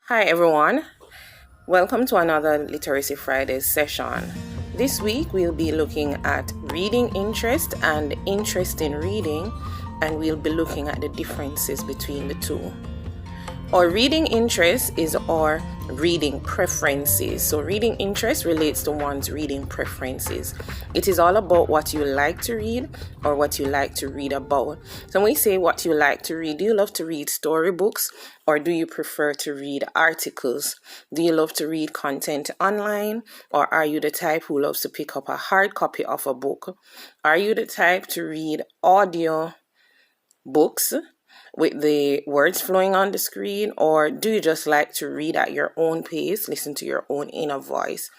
Hi everyone, welcome to another Literacy Fridays session. This week we'll be looking at reading interest and interest in reading, and we'll be looking at the differences between the two. Our reading interest is our reading preferences. So reading interest relates to one's reading preferences. It is all about what you like to read or what you like to read about. So when we say what you like to read, do you love to read storybooks or do you prefer to read articles? Do you love to read content online, or are you the type who loves to pick up a hard copy of a book? Are you the type to read audio books with the words flowing on the screen, or do you just like to read at your own pace, listen to your own inner voice?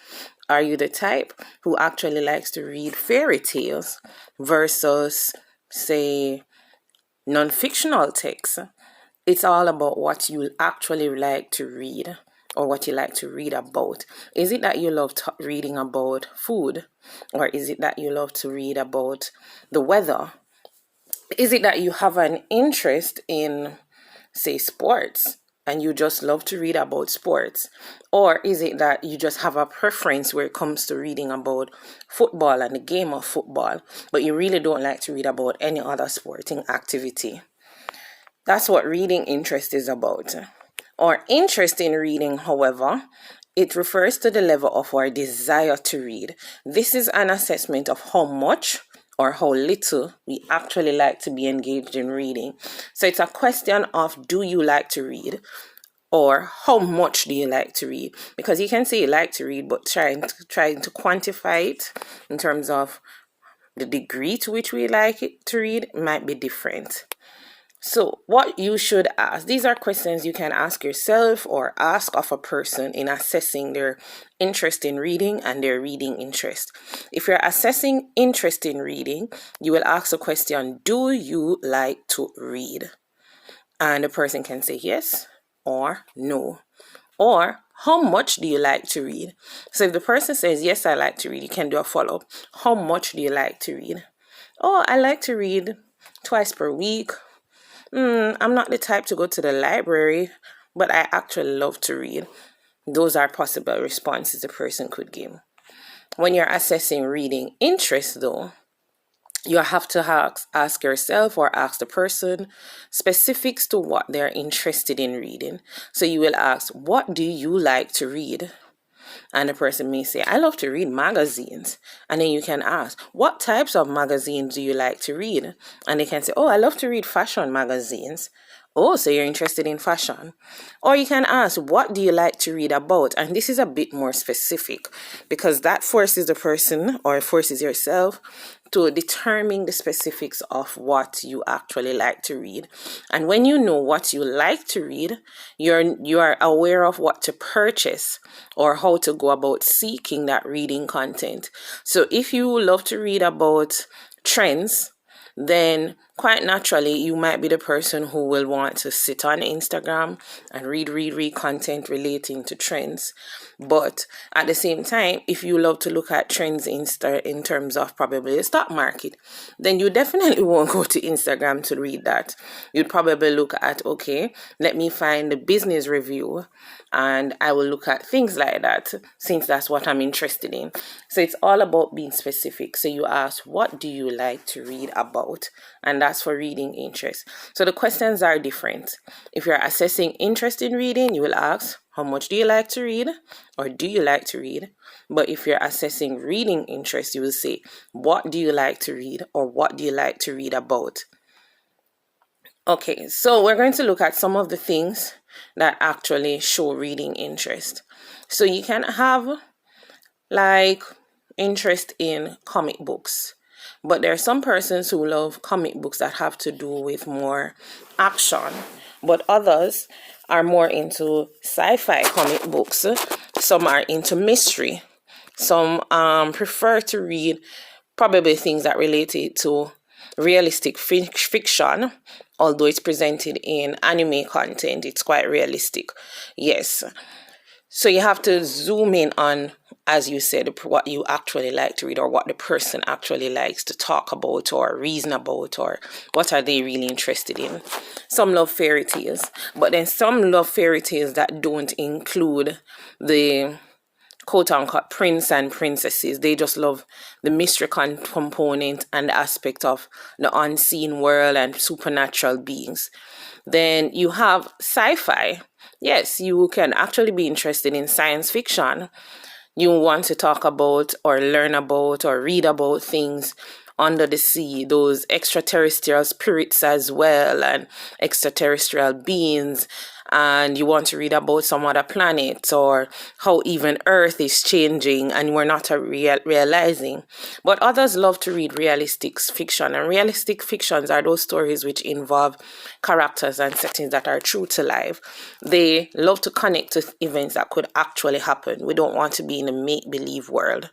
Are you the type who actually likes to read fairy tales versus, say, non-fictional texts? It's all about what you actually like to read or what you like to read about. Is it that you love reading about food, or is it that you love to read about the weather? Is it that you have an interest in, say, sports and you just love to read about sports? Or is it that you just have a preference where it comes to reading about football and the game of football, but you really don't like to read about any other sporting activity? That's what reading interest is about. Our interest in reading, however, it refers to the level of our desire to read. This is an assessment of how much or how little we actually like to be engaged in reading. So it's a question of, do you like to read, or how much do you like to read? Because you can say you like to read, but trying to quantify it in terms of the degree to which we like it to read might be different. So what you should ask, these are questions you can ask yourself or ask of a person in assessing their interest in reading and their reading interest. If you're assessing interest in reading, you will ask the question, do you like to read? And the person can say yes or no. Or, how much do you like to read? So if the person says, yes, I like to read, you can do a follow-up. How much do you like to read? Oh, I like to read twice per week. I'm not the type to go to the library, but I actually love to read. Those are possible responses a person could give. When you're assessing reading interest, though, you have to ask yourself or ask the person specifics to what they're interested in reading. So you will ask, what do you like to read? And the person may say, I love to read magazines. And then you can ask, what types of magazines do you like to read? And they can say, oh, I love to read fashion magazines. Oh, so you're interested in fashion. Or you can ask, what do you like to read about? And this is a bit more specific, because that forces the person or forces yourself to determine the specifics of what you actually like to read. And when you know what you like to read, you are aware of what to purchase or how to go about seeking that reading content. So if you love to read about trends, then quite naturally you might be the person who will want to sit on Instagram and read content relating to trends. But at the same time, if you love to look at trends in terms of probably the stock market, then you definitely won't go to Instagram to read that. You'd probably look at, okay, let me find the business review, and I will look at things like that, since that's what I'm interested in. So it's all about being specific. So you ask, what do you like to read about? And that's for reading interest. So the questions are different. If you're assessing interest in reading, you will ask, how much do you like to read? Or do you like to read? But if you're assessing reading interest, you will say, what do you like to read? Or what do you like to read about? Okay, so we're going to look at some of the things that actually show reading interest. So you can have like interest in comic books, but there are some persons who love comic books that have to do with more action, but others are more into sci-fi comic books. Some are into mystery. Some prefer to read probably things that relate to realistic fiction, although it's presented in anime content. It's quite realistic. Yes. So you have to zoom in on as you said, what you actually like to read, or what the person actually likes to talk about or reason about, or what are they really interested in. Some love fairy tales, but then some love fairy tales that don't include the quote-unquote prince and princesses. They just love the mystery component and the aspect of the unseen world and supernatural beings. Then you have sci-fi. Yes, you can actually be interested in science fiction. You want to talk about or learn about or read about things under the sea, those extraterrestrial spirits as well, and extraterrestrial beings, and you want to read about some other planets or how even Earth is changing and we're not realizing. But others love to read realistic fiction, and realistic fictions are those stories which involve characters and settings that are true to life. They love to connect to events that could actually happen. We don't want to be in a make-believe world.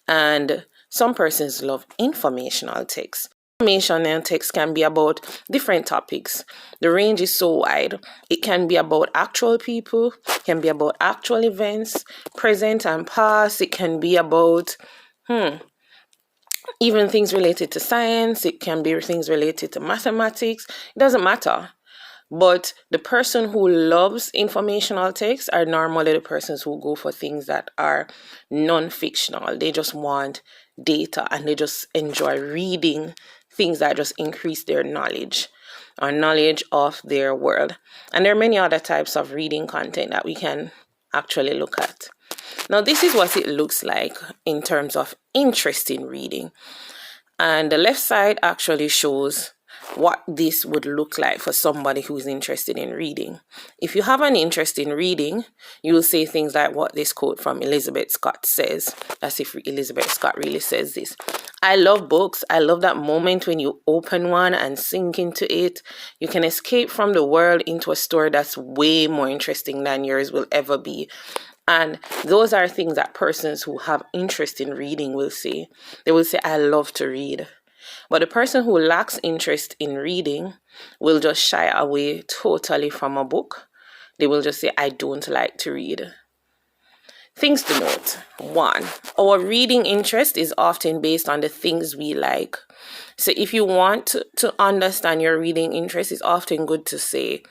And some persons love informational text. Informational text can be about different topics. The range is so wide. It can be about actual people, it can be about actual events, present and past. It can be about even things related to science. It can be things related to mathematics. It doesn't matter. But the person who loves informational text are normally the persons who go for things that are non-fictional. They just want data, and they just enjoy reading things that just increase their knowledge or knowledge of their world. And there are many other types of reading content that we can actually look at. Now, this is what it looks like in terms of interest in reading. And the left side actually shows what this would look like for somebody who's interested in reading. If you have an interest in reading, you will say things like what this quote from Elizabeth Scott says, as if Elizabeth Scott really says this. I love books. I love that moment when you open one and sink into it. You can escape from the world into a story that's way more interesting than yours will ever be. And those are things that persons who have interest in reading will say. They will say, I love to read. But the person who lacks interest in reading will just shy away totally from a book. They will just say, I don't like to read. Things to note. 1, our reading interest is often based on the things we like. So if you want to understand your reading interest, it's often good to say,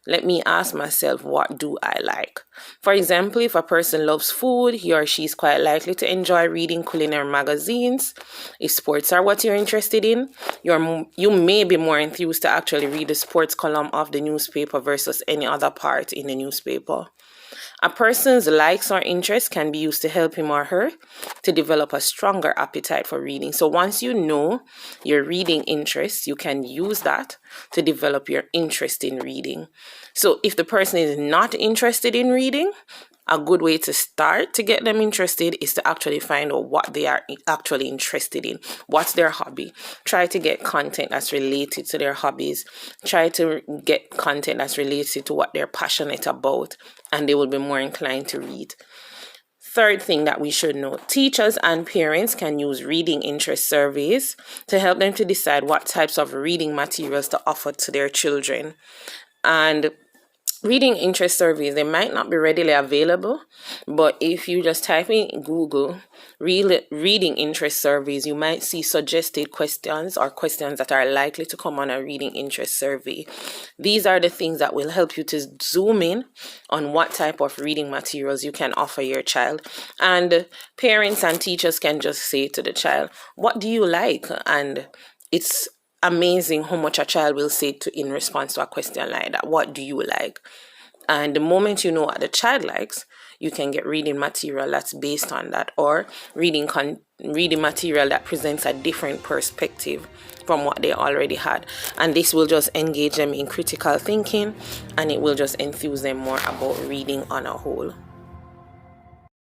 let me ask myself, what do I like? For example, if a person loves food, he or she is quite likely to enjoy reading culinary magazines. If sports are what you're interested in, you may be more enthused to actually read the sports column of the newspaper versus any other part in the newspaper. A person's likes or interests can be used to help him or her to develop a stronger appetite for reading. So once you know your reading interests, you can use that to develop your interest in reading. So if the person is not interested in reading, a good way to start to get them interested is to actually find out what they are actually interested in. What's their hobby? Try to get content that's related to their hobbies. Try to get content that's related to what they're passionate about, and they will be more inclined to read. Third thing that we should know, teachers and parents can use reading interest surveys to help them to decide what types of reading materials to offer to their children. And reading interest surveys, they might not be readily available, but if you just type in Google reading interest surveys, you might see suggested questions or questions that are likely to come on a reading interest survey. These are the things that will help you to zoom in on what type of reading materials you can offer your child. And parents and teachers can just say to the child, what do you like? And it's amazing how much a child will say in response to a question like that. What do you like? And the moment you know what the child likes, you can get reading material that's based on that, or reading material that presents a different perspective from what they already had. And this will just engage them in critical thinking, and it will just enthuse them more about reading on a whole.